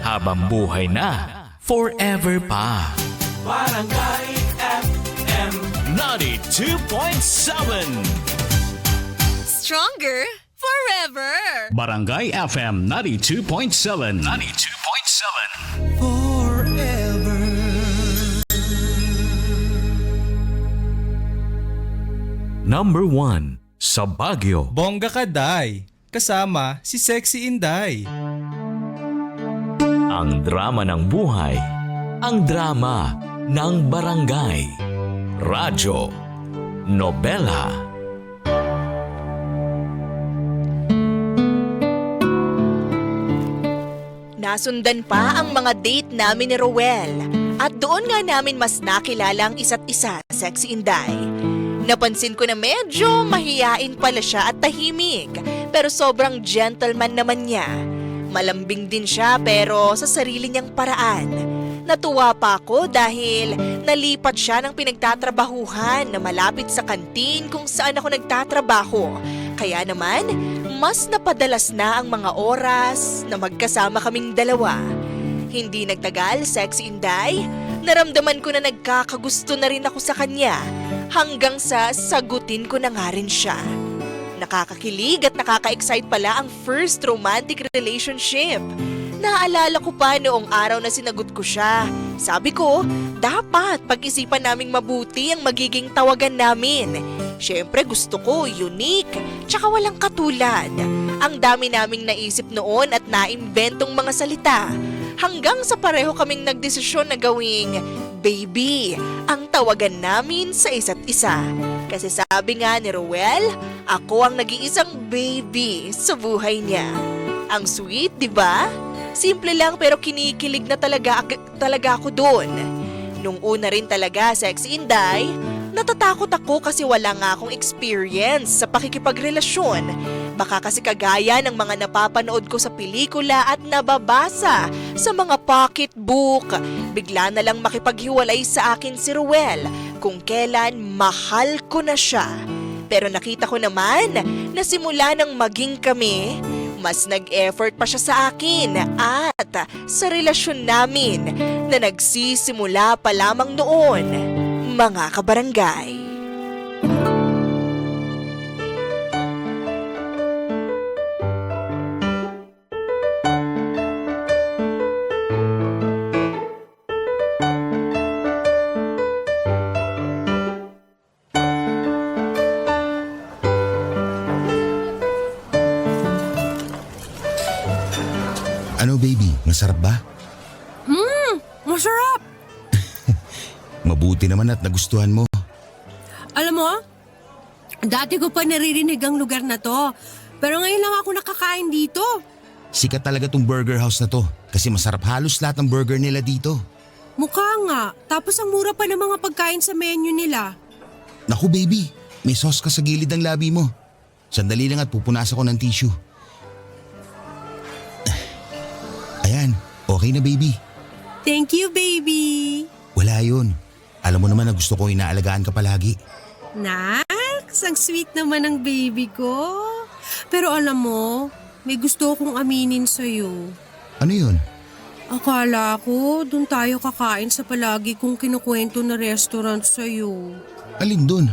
habang buhay na, forever pa. Barangay FM 92.7 Stronger forever. Barangay FM 92.7 92.7 Forever. Number 1 sa Baguio. Bongga ka, Day. Kasama si Sexy Inday. Ang drama ng buhay, ang drama ng barangay, radyo, nobela. Nasundan pa ang mga date namin ni Roel at doon nga namin mas nakilala ang isa't isa, Sexy Inday. Napansin ko na medyo mahiyain pala siya at tahimik, pero sobrang gentleman naman niya. Malambing din siya pero sa sarili niyang paraan. Natuwa pa ako dahil nalipat siya ng pinagtatrabahuhan na malapit sa kantin kung saan ako nagtatrabaho. Kaya naman, mas napadalas na ang mga oras na magkasama kaming dalawa. Hindi nagtagal, Sexy Inday, naramdaman ko na nagkakagusto na rin ako sa kanya hanggang sa sagutin ko na nga rin siya. Nakakakilig at nakaka-excite pala ang first romantic relationship. Naalala ko pa noong araw na sinagot ko siya. Sabi ko, dapat pag-isipan naming mabuti ang magiging tawagan namin. Siyempre gusto ko unique, tsaka walang katulad. Ang dami naming naisip noon at naimbentong mga salita. Hanggang sa pareho kaming nagdesisyon na gawing baby ang tawagan namin sa isa't isa. Kasi sabi nga ni Roel, ako ang nag-iisang baby sa buhay niya. Ang sweet, di ba? Simple lang pero kinikilig na talaga ako doon. Nung una rin talaga, Sexy Inday, natatakot ako kasi wala nga akong experience sa pakikipagrelasyon. Baka kasi kagaya ng mga napapanood ko sa pelikula at nababasa sa mga pocketbook. Bigla na lang makipaghiwalay sa akin si Ruel kung kailan mahal ko na siya. Pero nakita ko naman na simula nang maging kami, mas nag-effort pa siya sa akin at sa relasyon namin na nagsisimula pa lamang noon, mga kabarangay. Ano baby, masarap ba? Masarap! Mabuti naman at nagustuhan mo. Alam mo, dati ko pa naririnig ang lugar na to. Pero ngayon lang ako nakakain dito. Sikat talaga tong burger house na to kasi masarap halos lahat ng burger nila dito. Mukha nga, tapos ang mura pa ng mga pagkain sa menu nila. Naku baby, may sauce ka sa gilid ng labi mo. Sandali lang at pupunasan ko ng tissue. Ayan, okay na baby. Thank you, baby! Wala yun. Alam mo naman na gusto ko inaalagaan ka palagi. Nax, ang sweet naman ng baby ko. Pero alam mo, may gusto akong aminin sa'yo. Ano yun? Akala ko, dun tayo kakain sa palagi kong kinukwento na restaurant sa'yo. Alin dun?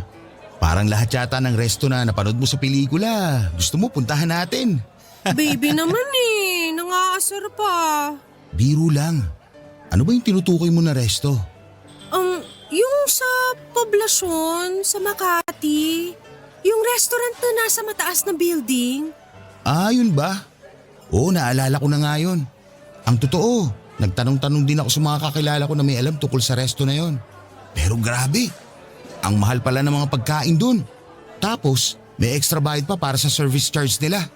Parang lahat yata ng resto na napanood mo sa pelikula. Gusto mo puntahan natin. Baby naman nangaasar pa. Biro lang. Ano ba yung tinutukoy mo na resto? Yung sa poblasyon, sa Makati. Yung restaurant na nasa mataas na building. Ah, yun ba? Oo, naalala ko na nga yun. Ang totoo, nagtanong-tanong din ako sa mga kakilala ko na may alam tungkol sa resto na yun. Pero grabe, ang mahal pala ng mga pagkain dun. Tapos, may extra bayad pa para sa service charge nila.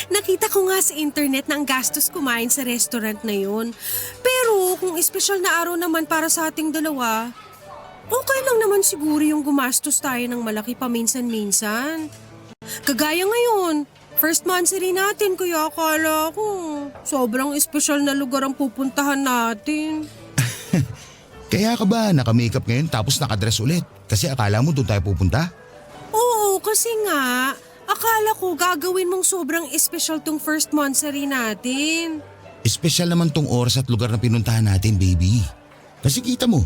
Nakita ko nga sa internet na ang gastos kumain sa restaurant na yun. Pero kung espesyal na araw naman para sa ating dalawa, okay lang naman siguro yung gumastos tayo ng malaki paminsan-minsan. Kagaya ngayon, first monthsary natin kaya akala ko sobrang espesyal na lugar ang pupuntahan natin. Kaya ka ba naka-makeup ngayon tapos nakadress ulit? Kasi akala mo doon tayo pupunta? Oo, kasi nga, akala ko gagawin mong sobrang espesyal tong first monthsary natin. Espesyal naman tong oras at lugar na pinuntahan natin, baby. Kasi kita mo,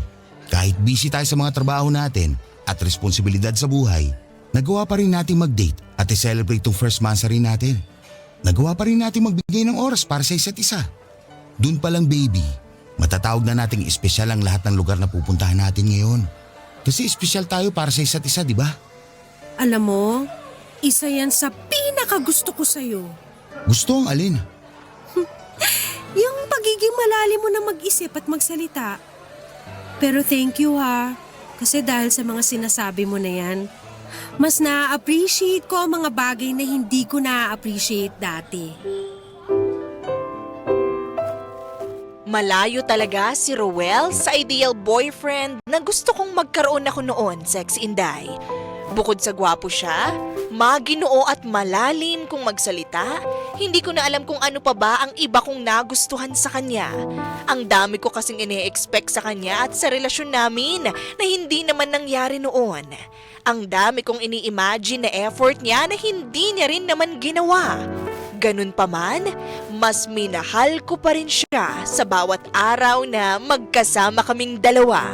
kahit busy tayo sa mga trabaho natin at responsibilidad sa buhay, nagawa pa rin natin mag-date at i-celebrate tong first monthsary natin. Nagawa pa rin natin magbigay ng oras para sa isa't isa. Doon pa lang, baby, matatawag na nating espesyal ang lahat ng lugar na pupuntahan natin ngayon. Kasi espesyal tayo para sa isa't isa, di ba? Alam mo, isa yan sa pinakagusto ko sa'yo. Gusto ang alin? Yung pagiging malalim mo na mag-isip at magsalita. Pero thank you ha, kasi dahil sa mga sinasabi mo na yan, mas na-appreciate ko ang mga bagay na hindi ko na-appreciate dati. Malayo talaga si Roel sa ideal boyfriend na gusto kong magkaroon ako noon, Sexy Inday. Bukod sa gwapo siya, maginoo at malalim kung magsalita, hindi ko na alam kung ano pa ba ang iba kong nagustuhan sa kanya. Ang dami ko kasing ine-expect sa kanya at sa relasyon namin na hindi naman nangyari noon. Ang dami kong ini-imagine na effort niya na hindi niya rin naman ginawa. Ganun pa man, mas minahal ko pa rin siya sa bawat araw na magkasama kaming dalawa.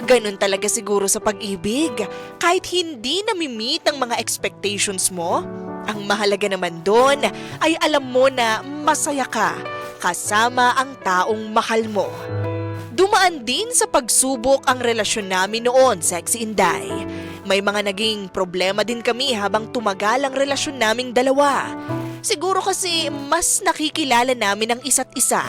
Ganun talaga siguro sa pag-ibig. Kahit hindi nami-meet ang mga expectations mo, ang mahalaga naman doon ay alam mo na masaya ka kasama ang taong mahal mo. Dumaan din sa pagsubok ang relasyon namin noon, Sexy Inday. May mga naging problema din kami habang tumagal ang relasyon naming dalawa. Siguro kasi mas nakikilala namin ang isa't isa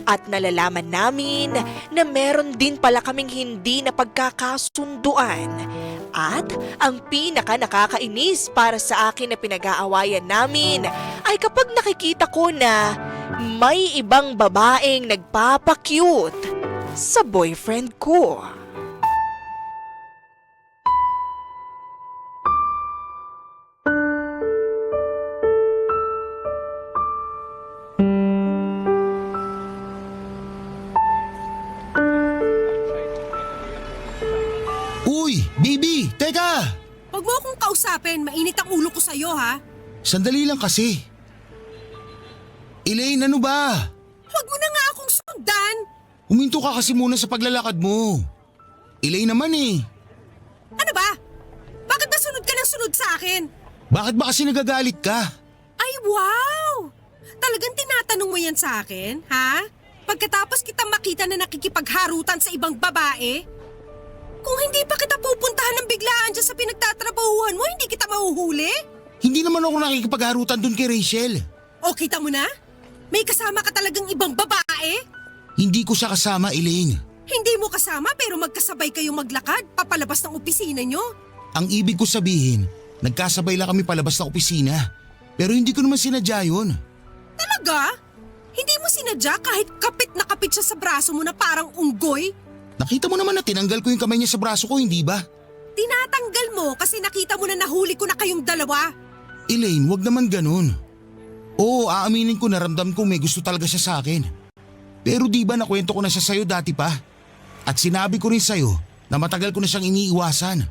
at nalalaman namin na meron din pala kaming hindi na pagkakasunduan. At ang pinaka nakakainis para sa akin na pinag-aawayan namin ay kapag nakikita ko na may ibang babaeng nagpapakyut sa boyfriend ko. Uy, baby, teka! Huwag mo akong kausapin, mainit ang ulo ko sa'yo ha. Sandali lang kasi. Elaine, ano ba? Huwag mo na nga akong sundan. Huminto ka kasi muna sa paglalakad mo. Elaine naman eh. Ano ba? Bakit ba sunod ka ng sunod sa akin? Bakit ba kasi nagagalit ka? Ay wow! Talagang tinatanong mo yan sa akin, ha? Pagkatapos kita makita na nakikipagharutan sa ibang babae? Kung hindi pa kita pupuntahan ng biglaan dyan sa pinagtatrabahuhan mo, hindi kita mahuhuli? Hindi naman ako nakikipagharutan dun kay Rachel. O kita mo na? May kasama ka talagang ibang babae? Hindi ko siya kasama, Elaine. Hindi mo kasama pero magkasabay kayong maglakad papalabas ng opisina nyo? Ang ibig ko sabihin, nagkasabay lang kami palabas ng opisina. Pero hindi ko naman sinadya yun. Talaga? Hindi mo sinadya kahit kapit na kapit siya sa braso mo na parang unggoy? Nakita mo naman na tinanggal ko yung kamay niya sa braso ko, hindi ba? Tinatanggal mo kasi nakita mo na nahuli ko na kayong dalawa. Elaine, wag naman ganun. Oo, aaminin ko na ramdam ko may gusto talaga siya sa akin. Pero di ba nakwento ko na siya sa'yo dati pa? At sinabi ko rin sa'yo na matagal ko na siyang iniiwasan.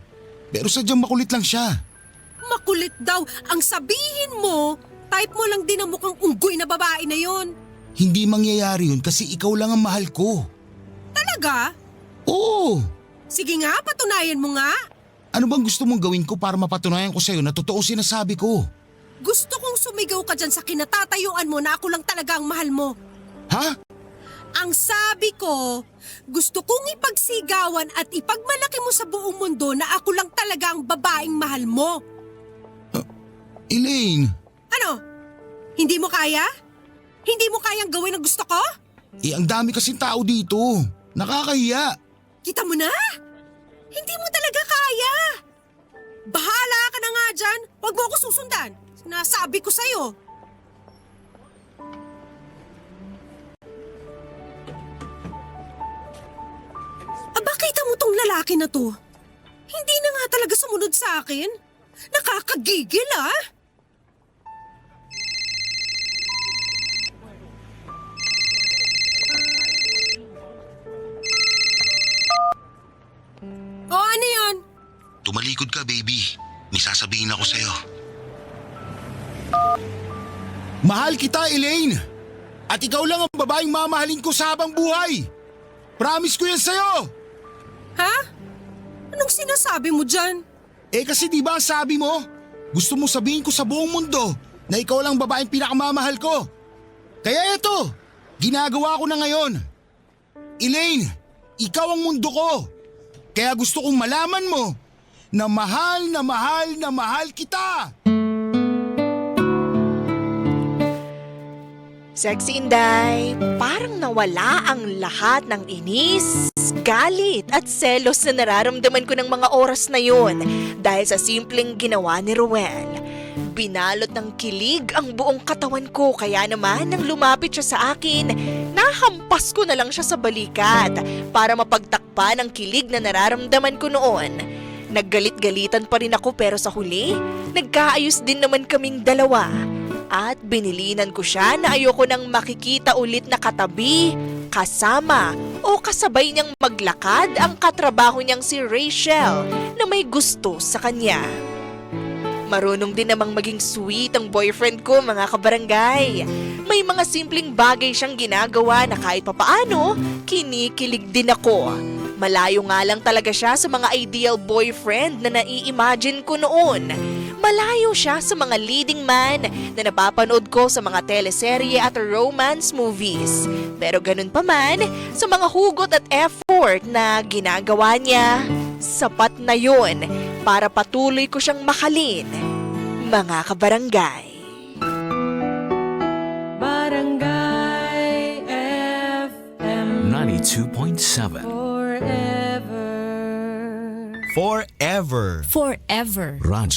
Pero sadyang makulit lang siya. Makulit daw. Ang sabihin mo, type mo lang din ang mukhang unggoy na babae na yon. Hindi mangyayari yun kasi ikaw lang ang mahal ko. Talaga? Oo! Sige nga, patunayan mo nga. Ano bang gusto mong gawin ko para mapatunayan ko sa'yo na totoo sinasabi ko? Gusto kong sumigaw ka dyan sa kinatatayuan mo na ako lang talaga ang mahal mo. Ha? Ang sabi ko, gusto kong ipagsigawan at ipagmalaki mo sa buong mundo na ako lang talaga ang babaeng mahal mo. Elaine! Ano? Hindi mo kaya? Hindi mo kayang gawin ang gusto ko? Ang dami kasing tao dito. Nakakahiya. Kita mo na? Hindi mo talaga kaya. Bahala ka na nga dyan. Huwag mo ako susundan. Sinasabi ko sa'yo. Aba, kita mo tong lalaki na to. Hindi na nga talaga sumunod sa akin. Nakakagigil ah. O ano yun? Tumalikod ka, baby. May sasabihin ako sa'yo. Mahal kita, Elaine! At ikaw lang ang babaeng mamahalin ko sa habang buhay. Promise ko yan sa'yo. Ha? Anong sinasabi mo dyan? Kasi di ba sabi mo, gusto mo sabihin ko sa buong mundo na ikaw lang babaeng pinakamamahal ko. Kaya eto, ginagawa ko na ngayon. Elaine, ikaw ang mundo ko. Kaya gusto kong malaman mo na mahal na mahal na mahal kita. Sexy Inday, parang nawala ang lahat ng inis, galit at selos na nararamdaman ko ng mga oras na yun dahil sa simpleng ginawa ni Ruel. Binalot ng kilig ang buong katawan ko kaya naman nang lumapit siya sa akin, nahampas ko na lang siya sa balikat para mapagtakpan ang kilig na nararamdaman ko noon. Naggalit-galitan pa rin ako pero sa huli, nagkaayos din naman kaming dalawa. At binilinan ko siya na ayoko nang makikita ulit na katabi, kasama o kasabay niyang maglakad ang katrabaho niyang si Rachel na may gusto sa kanya. Marunong din namang maging sweet ang boyfriend ko, mga kabarangay. May mga simpleng bagay siyang ginagawa na kahit papaano, kinikilig din ako. Malayo nga lang talaga siya sa mga ideal boyfriend na nai-imagine ko noon. Malayo siya sa mga leading man na napapanood ko sa mga teleserye at romance movies. Pero ganun pa man, sa mga hugot at effort na ginagawa niya, sapat na yun para patuloy ko siyang mahalin, mga kabarangay. Barangay FM 92.7 forever. Forever. Forever. Radyo